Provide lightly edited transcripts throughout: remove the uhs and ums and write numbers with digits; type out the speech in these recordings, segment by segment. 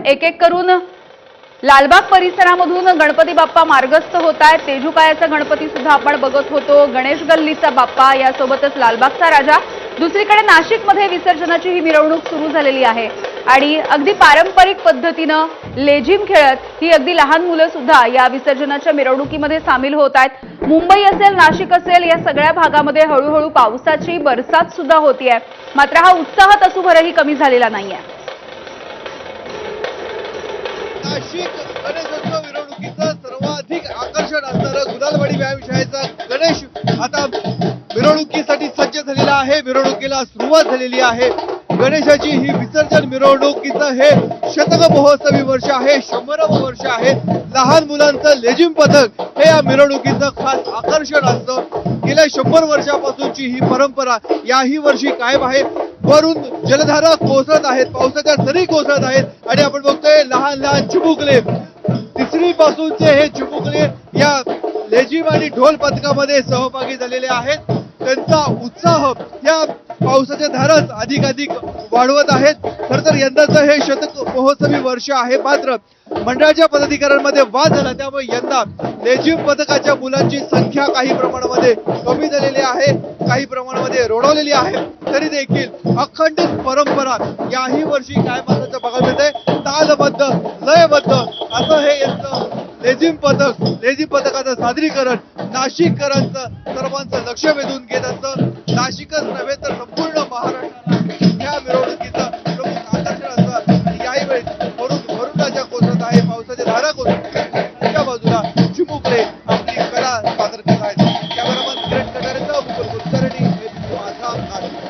एक एक करून लालबाग परिसरामधून गणपती बाप्पा मार्गस्थ होत आहेत। तेजुकायाचा गणपती सुद्धा आपण बघत होतो, गणेश गल्लीचा बाप्पा, यासोबतच लालबागचा राजा। दुसरीकडे नाशिकमध्ये विसर्जनाची ही मिरवणूक सुरू झालेली आहे आणि अगदी पारंपरिक पद्धतीने लेझिम खेळत ही अगदी लहान मुलं सुद्धा या विसर्जनाच्या मिरवणुकीमध्ये सामील होत आहेत। मुंबई असेल, नाशिक असेल, या सगळ्या भागामध्ये हळूहळू पावसाची बरसात सुद्धा होतीये, मात्र हा उत्साह तसूभरही कमी झालेला नाहीये। नाशिक गणेशोत्सव मिरवणुकीचं सर्वाधिक आकर्षण असणारं गुलालवाडी व्यायामशाळेचा गणेश आता मिरवणुकीसाठी सज्ज झालेला आहे। मिरवणुकीला सुरुवात झालेली आहे। गणेशाची ही विसर्जन मिरवणुकीचं हे शतक महोत्सवी वर्ष आहे, 100वे वर्ष आहे। लहान मुलांचं लेझिम पथक हे या मिरवणुकीचं खास आकर्षण असतं। गेल्या 100 वर्षापासूनची ही परंपरा याही वर्षी कायम आहे। वरून जलधारा कोसळत आहेत, पावसाच्या सरी कोसळत आहेत आणि आपण बघतोय लहान लहान चिमुकले, तिसरी पासूनचे हे चिमुकले या लेझिम आणि ढोल पथकामध्ये सहभागी झालेले आहेत। त्यांचा उत्साह या पावसाच्या धाराच अधिकाधिक वाढवत आहेत। खरं तर यंदाचं हे शतक महोत्सवी वर्ष आहे, मात्र मंडळाच्या पदाधिकाऱ्यांमध्ये वाद झाला, त्यामुळे यंदा लेझिम पथकाच्या मुलांची संख्या काही प्रमाणामध्ये कमी झालेली आहे, काही प्रमाणामध्ये रोडवलेली आहे। तरी देखील अखंडित परंपरा याही वर्षी कायम असल्याचं बघायला मिळतंय। तालबद्ध, लयबद्ध असं हे यांचं लेझिम पथकाचं सादरीकरण नाशिककरांचं सर्वांचं लक्ष वेधून घेत असतं। नाशिकच नव्हे तर संपूर्ण महाराष्ट्राला या मिरवणुकीचं प्रमुख आकर्षण असतं आणि याही वेळी भरून राजा कोसळत आहे, पावसाच्या धारा कोसळत आहेत। त्या बाजूला चिमुकले आपली कला सादर करत आहेत। कॅमेरामन किरण कटारेचा मुकुल कुलकर्णी, माझा नाशिक।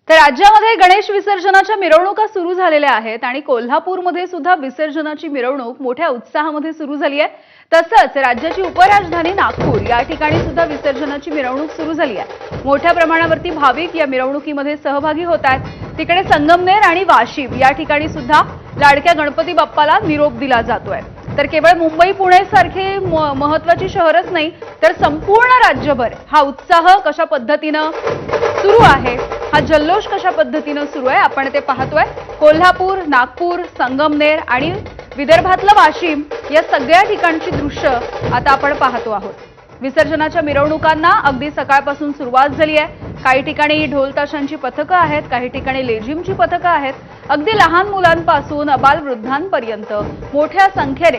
तर राज्यामध्ये गणेश विसर्जनाच्या मिरवणुका सुरू झालेल्या आहेत आणि कोल्हापूरमध्ये सुद्धा विसर्जनाची मिरवणूक मोठ्या उत्साहामध्ये सुरू झाली आहे। तसंच राज्याची उपराजधानी नागपूर या ठिकाणी सुद्धा विसर्जनाची मिरवणूक सुरू झाली आहे। मोठ्या प्रमाणावरती भाविक या मिरवणुकीमध्ये सहभागी होत आहेत। तिकडे संगमनेर आणि वाशिम या ठिकाणी सुद्धा लाडक्या गणपती बाप्पाला निरोप दिला जातोय। तर केवळ मुंबई, पुणे सारखे महत्त्वाची शहरच नाही तर संपूर्ण राज्यभर हा उत्साह कशा पद्धतीने सुरू आहे, हा जल्लोष कशा पद्धतीने सुरू आहे आपण ते पाहतोय। कोल्हापूर, नागपूर, संगमनेर आणि विदर्भातलं वाशिम या सगळ्या ठिकाणची दृश्य आता आपण पाहतो आहोत। विसर्जनाच्या मिरवणुकांना अगदी सकाळपासून सुरुवात झाली आहे। काही ठिकाणी ढोल ताशांची पथकं आहेत, काही ठिकाणी लेझिमची पथकं आहेत। अगदी लहान मुलांपासून अबालवृद्धांपर्यंत मोठ्या संख्येने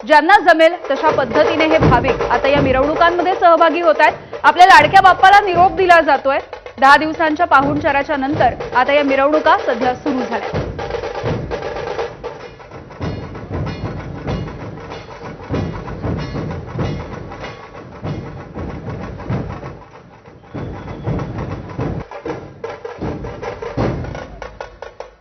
ज्यांना जमेल तशा पद्धतीने हे भाविक आता या मिरवणुकांमध्ये सहभागी होत आहेत। आपल्या लाडक्या बाप्पाला निरोप दिला जातोय। 10 दिवसांच्या पाहुणचाराच्या नंतर आता या मिरवणुका सध्या सुरू झाल्या।